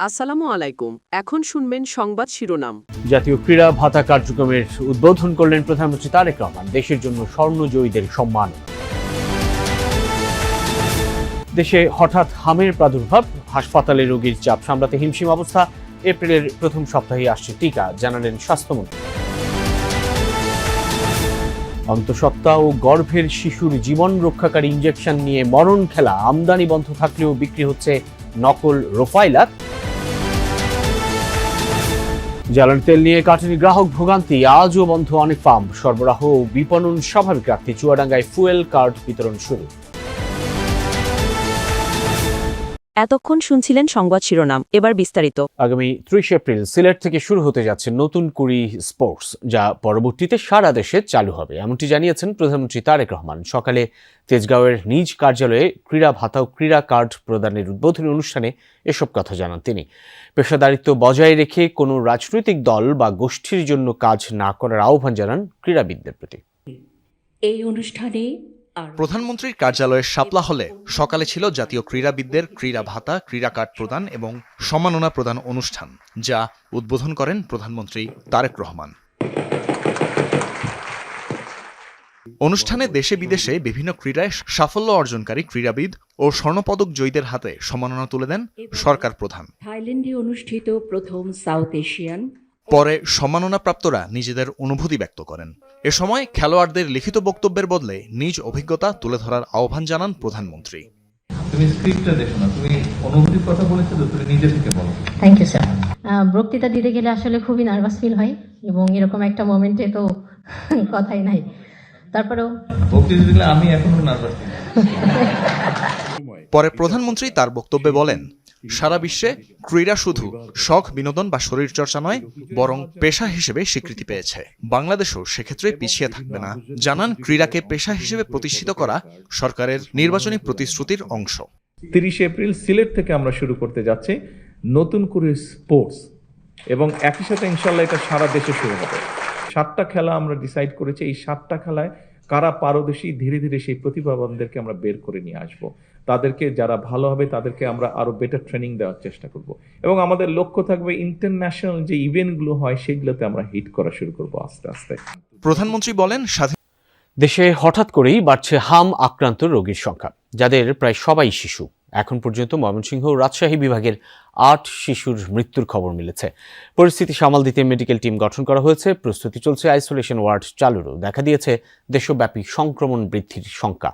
আসসালামু আলাইকুম। এখন শুনবেন সংবাদ শিরোনাম। জাতীয় ক্রীড়া ভাতা কার্যক্রমের উদ্বোধন করলেন প্রধানমন্ত্রী তারেক রহমান। দেশের জন্য স্বর্ণজয়ীদের সম্মান। দেশে হঠাৎ হামের প্রাদুর্ভাব, হাসপাতালে রোগীর চাপ সামলাতে হিমশিম অবস্থা। এপ্রিলের প্রথম সপ্তাহে আসছে টিকা, জানালেন স্বাস্থ্যমন্ত্রী। অন্তঃসত্ত্বা ও গর্ভের শিশুর জীবন রক্ষাকারী ইনজেকশন নিয়ে মরণ খেলা। আমদানি বন্ধ থাকলেও বিক্রি হচ্ছে নকল রোফাইলার। জ্বালানি তেল নিয়ে কাটেনি গ্রাহক ভোগান্তি, আজও বন্ধ অনেক পাম্প। সরবরাহ ও বিপণন স্বাভাবিক রাখতে চুয়াডাঙ্গায় ফুয়েল কার্ড বিতরণ শুরু। এতক্ষণ শুনছিলেন সংবাদ শিরোনাম, এবার বিস্তারিত। আগামী ৩০ এপ্রিল সিলেট থেকে শুরু হতে যাচ্ছে নতুন কুড়ি স্পোর্টস, যা পরবর্তীতে সারা দেশে চালু হবে, এমনটি জানিয়েছেন প্রধানমন্ত্রী তারেক রহমান। সকালে তেজগাঁওয়ের নিজ কার্যালয়ে ক্রীড়া ভাতা ও ক্রীড়া কার্ড প্রদানের উদ্বোধনী অনুষ্ঠানে এসব কথা জানান তিনি। পেশাদারিত্ব বজায় রেখে কোনো রাজনৈতিক দল বা গোষ্ঠীর জন্য কাজ না করার আহ্বান জানান ক্রীড়াবিদদের প্রতি। এই অনুষ্ঠানে প্রধানমন্ত্রীর কার্যালয়ের শাপলা হলে সকালে ছিল জাতীয় ক্রীড়াবিদদের ক্রীড়া ভাতা, ক্রীড়া কার্ড প্রদান এবং সম্মাননা প্রদান অনুষ্ঠান, যা উদ্বোধন করেন প্রধানমন্ত্রী তারেক রহমান। অনুষ্ঠানে দেশে বিদেশে বিভিন্ন ক্রীড়ায় সাফল্য অর্জনকারী ক্রীড়াবিদ ও স্বর্ণপদক জয়ীদের হাতে সম্মাননা তুলে দেন সরকার প্রধান। থাইল্যান্ডে অনুষ্ঠিত প্রথম সাউথ এশিয়ান। পরে সম্মাননাপ্রাপ্তরা নিজেদের অনুভূতি ব্যক্ত করেন। এ সময় খেলোয়াড়দের লিখিত বক্তব্যের বদলে নিজ অভিজ্ঞতা তুলে ধরার আহ্বান জানান প্রধানমন্ত্রী। তুমি স্ক্রিপ্টটা দেখো না, তুমি অনুভূতির কথা বলেছো তো, তুমি নিজে থেকে বলো। Thank you sir. বক্তৃতা দিতে গেলে আসলে খুবই নার্ভাস ফিল হয় এবং এরকম একটা মোমেন্টে তো কথাই নাই। তারপরেও বক্তৃতা দিলে আমি এখনো নার্ভাস। পরে প্রধানমন্ত্রী তার বক্তব্যে বলেন, সারা বিশ্বে ক্রীড়া শুধু শখ, বিনোদন বা শরীরচর্চা নয়, বরং পেশা হিসেবে স্বীকৃতি পেয়েছে। বাংলাদেশও সেক্ষেত্রে পিছিয়ে থাকবে না। জানান, ক্রীড়াকে পেশা হিসেবে প্রতিষ্ঠিত করা সরকারের নির্বাচনী প্রতিশ্রুতির অংশ। 30 এপ্রিল সিলেট থেকে আমরা শুরু করতে যাচ্ছি নতুন করে স্পোর্টস, এবং একই সাথে ইনশাল্লাহ এটা সারা দেশে শুরু হবে। 7টা খেলা আমরা ডিসাইড করেছি। এই 7টা খেলায় কারা পারদর্শী, ধীরে ধীরে সেই প্রতিভাবানদেরকে আমরা বের করে নিয়ে আসবো। তাদেরকে যারা ভালো হবে তাদেরকে আমরা আরো বেটার ট্রেনিং দেওয়ার চেষ্টা করব, এবং আমাদের লক্ষ্য থাকবে ইন্টারন্যাশনাল যে ইভেন্টগুলো হয় সেগুলোতে আমরা হিট করা শুরু করব আস্তে আস্তে। প্রধানমন্ত্রী বলেন, দেশে হঠাৎ করেই বাড়ছে হাম আক্রান্ত রোগীর সংখ্যা, যাদের প্রায় সবাই শিশু। এখন পর্যন্ত ময়মনসিংহ ও রাজশাহী বিভাগের 8 শিশুর মৃত্যুর খবর মিলেছে। পরিস্থিতি সামাল দিতে মেডিকেল টিম গঠন করা হয়েছে, প্রস্তুতি চলছে আইসোলেশন ওয়ার্ড চালুরও। দেখা দিয়েছে দেশব্যাপী সংক্রমণ বৃদ্ধির শঙ্কা।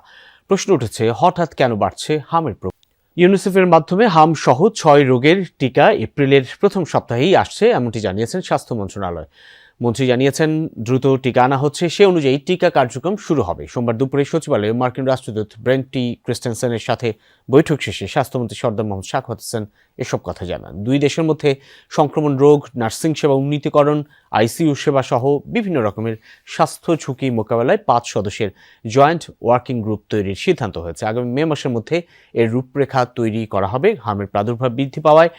প্রশ্ন উঠেছে, হঠাৎ কেন বাড়ছে হামের প্রকোপ? ইউনিসেফের মাধ্যমে হাম সহ 6 রোগের টিকা এপ্রিলের প্রথম সপ্তাহেই আসছে, এমনটি জানিয়েছেন স্বাস্থ্য মন্ত্রণালয়। মন্ত্রী জানিয়েছেন, দ্রুত টিকা আনা হচ্ছে, সে অনুযায়ী টিকা কার্যক্রম শুরু হবে। সোমবার দুপুরে সচিবালয়ে মার্কিন রাষ্ট্রদূত ব্রেন্ট টি ক্রিস্টেনসেনের সাথে বৈঠক শেষে স্বাস্থ্যমন্ত্রী সরদার মোহাম্মদ শাখাওয়াত হোসেন এসব কথা জানান। দুই দেশের মধ্যে সংক্রমণ রোগ, নার্সিং সেবা উন্নীতকরণ, আইসিইউ সেবা সহ বিভিন্ন রকমের স্বাস্থ্য ঝুঁকি মোকাবেলায় 5 সদস্যের জয়েন্ট ওয়ার্কিং গ্রুপ তৈরির সিদ্ধান্ত হয়েছে। আগামী মে মাসের মধ্যে এর রূপরেখা তৈরি করা হবে। হামের প্রাদুর্ভাব বৃদ্ধি পাওয়ায়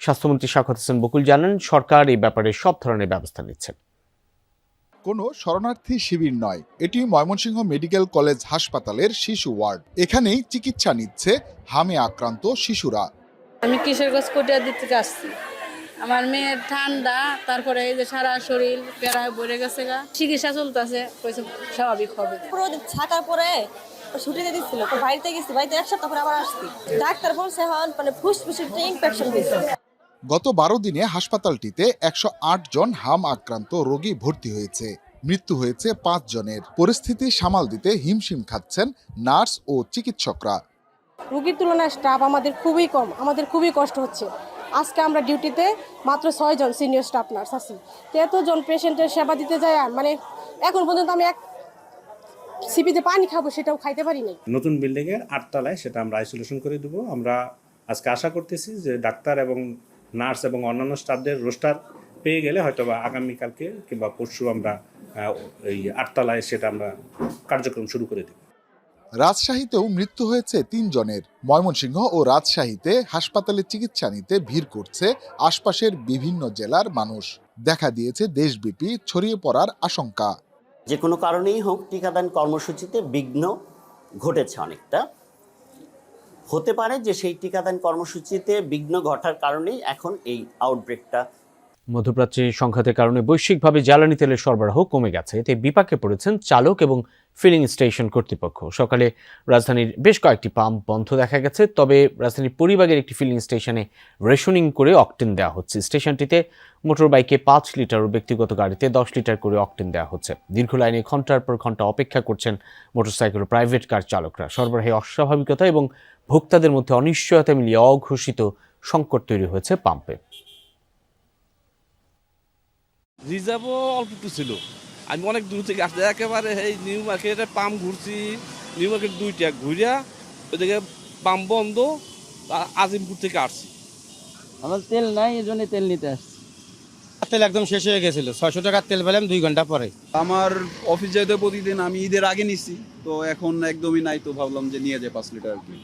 স্বাস্থ্যমন্ত্রী শাখাওয়াত হোসেন বকুল জানান, সরকার এই ব্যাপারে সব ধরনের ব্যবস্থা নিচ্ছে। কোনো শরণার্থী শিবির নয়, এটি ময়মনসিংহ মেডিকেল কলেজ হাসপাতালের শিশু ওয়ার্ড। এখানেই চিকিৎসা নিচ্ছে হামে আক্রান্ত শিশুরা। আমি কিশোরগঞ্জ কোটিয়াদি থেকে আসছি। আমার মেয়ের ঠান্ডা, তারপরে এই যে সারা শরীর পেড়ায় ভরে গেছে, চিকিৎসা চলতেছে, স্বাভাবিক হবে। পুরো ছাকার পরে ছুটিতে দিচ্ছিল, তো বাড়িতে গেছি, বাড়িতে 1 সপ্তাহ পরে আবার আসছি। ডাক্তার বলছে হন মানে ফুসফুসের ইনফেকশন হয়েছে। গত 12 দিনে হাসপাতালটিতে 108 জন হাম আক্রান্ত রোগী ভর্তি হয়েছে। মৃত্যু হয়েছে 5 জনের। পরিস্থিতি সামাল দিতে হিমশিম খাচ্ছেন নার্স ও চিকিৎসকরা। রোগীর তুলনায় স্টাফ আমাদের খুবই কম, আমাদের খুবই কষ্ট হচ্ছে। আজকে আমরা ডিউটিতে মাত্র 6 জন সিনিয়র স্টাফ নার্স আছি। তো এতজন পেশেন্টের সেবা দিতে যায়, মানে এখন পর্যন্ত আমি এক সিপিতে পানি খাবো সেটাও খাইতে পারি নাই। নতুন বিল্ডিংয়ের 8 তলায় সেটা আমরা আইসোলেশন করে দেবো। আমরা আজকে আশা করতেছি যে ডাক্তার এবং নার্স এবং অন্যান্য স্টাফদের রোস্টার পেয়ে গেলে হয়তো বা আগামীকালকে কিংবা পরশু আমরা এই 8 তলায় সেটা আমরা কার্যক্রম শুরু করে দেব। রাজশাহীতেও মৃত্যু হয়েছে 3 জনের। ময়মনসিংহ ও রাজশাহীতে হাসপাতালে চিকিৎসা নিতে ভিড় করছে আশপাশের বিভিন্ন জেলার মানুষ। দেখা দিয়েছে দেশব্যাপী ছড়িয়ে পড়ার আশঙ্কা। যে কোনো কারণেই হোক টিকাদান কর্মসূচিতে বিঘ্ন ঘটেছে অনেকটা। হতে পারে যে সেই টিকাদান কর্মসূচিতে বিঘ্ন ঘটার কারণেই এখন এই আউটব্রেকটা। মধ্যপ্রাচ্যে সংঘাতের কারণে বৈশ্বিকভাবে জ্বালানি তেলের সরবরাহ কমে গেছে। এতে বিপাকে পড়েছেন চালক এবং ফিলিং স্টেশন কর্তৃপক্ষ। সকালে রাজধানীর বেশ কয়েকটি পাম্প বন্ধ দেখা গেছে, তবে রাজধানীর পরিবাগের একটি ফিলিং স্টেশনে রেশনিং করে অকটেন দেওয়া হচ্ছে। স্টেশনটিতে মোটর বাইকে 5 লিটার ও ব্যক্তিগত গাড়িতে 10 লিটার করে অকটেন দেওয়া হচ্ছে। দীর্ঘ লাইনে ঘন্টার পর ঘন্টা অপেক্ষা করছেন মোটরসাইকেল ও প্রাইভেট কার চালকরা। সরবরাহে অস্বাভাবিকতা এবং ভোক্তাদের মধ্যে অনিশ্চয়তা মিলিয়ে অঘোষিত সংকট তৈরি হয়েছে পাম্পে। রিজার্ভও অল্প একটু ছিল। আমি অনেক দূর থেকে আসছি, একেবারে এই নিউ মার্কেটে পাম্প ঘুরছি, নিউ মার্কেট 2টা ঘুরিয়া ওইদিকে পাম্প বন্ধ, আজিমপুর থেকে আসছি। আমার তেল নাই, এই জন্য তেল নিতে আসছি। তেল একদম শেষ হয়ে গেছিল, 600 টাকার তেল পেলাম 2 ঘন্টা পরে। আমার অফিস যাইতে প্রতিদিন আমি ঈদের আগে নিচ্ছি, তো এখন একদমই নাই, তো ভাবলাম যে নিয়ে যায় 5 লিটার আর কি।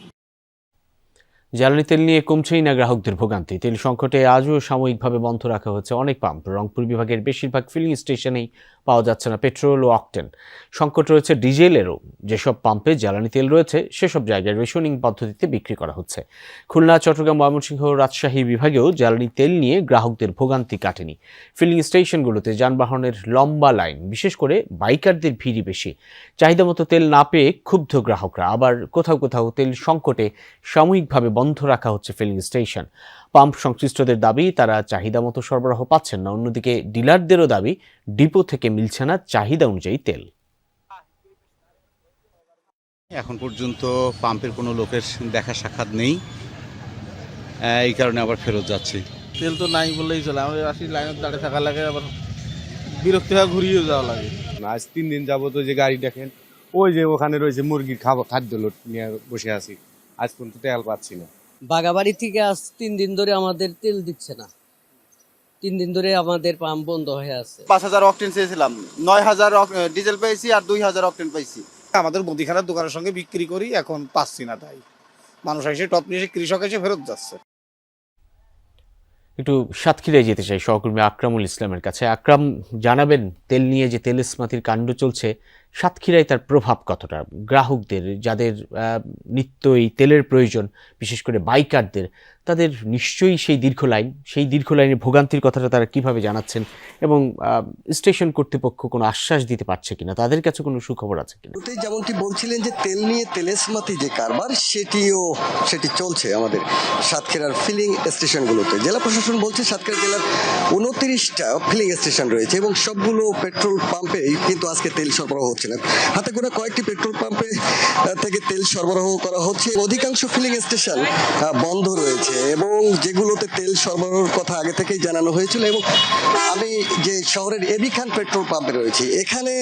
জ্বালানি তেল নিয়ে কমছেই না গ্রাহকদের ভোগান্তি। তেল সংকটে আজও সাময়িকভাবে বন্ধ রাখা হয়েছে অনেক পাম্প। রংপুর বিভাগের বেশিরভাগ ফিলিং স্টেশনেই পাওয়া যাচ্ছে না পেট্রোল ও অকটেন। সংকট রয়েছে ডিজেলেরও। যেসব পাম্পে জ্বালানি তেল রয়েছে সেসব জায়গায় রেশনিং পদ্ধতিতে বিক্রি করা হচ্ছে। খুলনা, চট্টগ্রাম, ময়মনসিংহ, রাজশাহী বিভাগেও জ্বালানি তেল নিয়ে গ্রাহকদের ভোগান্তি কাটেনি। ফিলিং স্টেশনগুলোতে যানবাহনের লম্বা লাইন, বিশেষ করে বাইকারদের ভিড়ই বেশি। চাহিদা মতো তেল না পেয়ে ক্ষুব্ধ গ্রাহকরা। আবার কোথাও কোথাও তেল সংকটে সাময়িকভাবে বন্ধ রাখা হচ্ছে ফিলিং স্টেশন। পাম্প সংশ্লিষ্টদের দাবি তারা চাহিদা মতো সরবরাহ পাচ্ছেন না। অন্যদিকে ডিলারদেরও দাবি ডিপো থেকে মিলছে না চাহিদা অনুযায়ী তেল। এখন পর্যন্ত পাম্পের কোনো লোকের দেখা সাক্ষাৎ নেই, এই কারণে আবার ফেরত যাচ্ছি। তেল তো নাই বললেই চলে, আমাদের আসি লাইনে দাঁড়িয়ে থাকা লাগে, আবার বিরক্তি হয়ে ঘুরিয়ে যাওয়া লাগে। আজ 3 দিন যাবত ওই যে গাড়ি দেখেন, ওই যে ওখানে রয়েছে মুরগির খাদ্য লোড নিয়ে বসে আছি, আজ পর্যন্ত তেল পাচ্ছি না। বাগাবাড়ি থেকে আজ 3 দিন ধরে আমাদের তেল দিচ্ছে না, 3 দিন ধরে আমাদের পাম্প বন্ধ হয়ে আছে। 5000 অকটেন চেয়েছিলাম, 9000 ডিজেল পেয়েছি আর 2000 অকটেন পাইছি। আমাদের মুদিখানার দোকানের সঙ্গে বিক্রি করি, এখন পাচ্ছি না, তাই মানুষ এসে টপ নিয়ে এসে, কৃষক এসে ফেরত যাচ্ছে। একটু সাতক্ষীরায় যেতে চাই সহকর্মী আকরামুল ইসলামের কাছে। আকরাম, জানাবেন তেল নিয়ে যে তেলস্মাতির কাণ্ড চলছে, সাতক্ষীরায় তার প্রভাব কতটা? গ্রাহকদের যাদের নিত্য এই তেলের প্রয়োজন, বিশেষ করে বাইকারদের, তাদের নিশ্চয়ই সেই দীর্ঘ লাইনে ভোগান্তির কথাটা তারা কিভাবে জানাচ্ছেন, এবং স্টেশন কর্তৃপক্ষ কোনো আশ্বাস দিতে পারছে কিনা, তাদের কাছে কোনো সুখবর আছে কিনা? যেমনটি বলছিলেন যে তেল নিয়ে তেলেস্মাতি যে কারবার সেটি চলছে আমাদের সাতক্ষীরার ফিলিং স্টেশনগুলোতে। জেলা প্রশাসন বলছে সাতক্ষীরা জেলার 29টা ফিলিং স্টেশন রয়েছে এবং সবগুলো পেট্রোল পাম্পে কিন্তু আজকে তেল সরবরাহ হচ্ছে না। হাতে গোনা কয়েকটি পেট্রোল পাম্পে থেকে তেল সরবরাহ করা হচ্ছে। অধিকাংশ ফিলিং স্টেশন বন্ধ রয়েছে এবং যেগুলোতে তেল সরবরাহের কথা আগে থেকেই জানানো হয়েছিল। এবং আমি যে শহরের এবি খান পেট্রোল পাম্পে রয়েছি, এখানে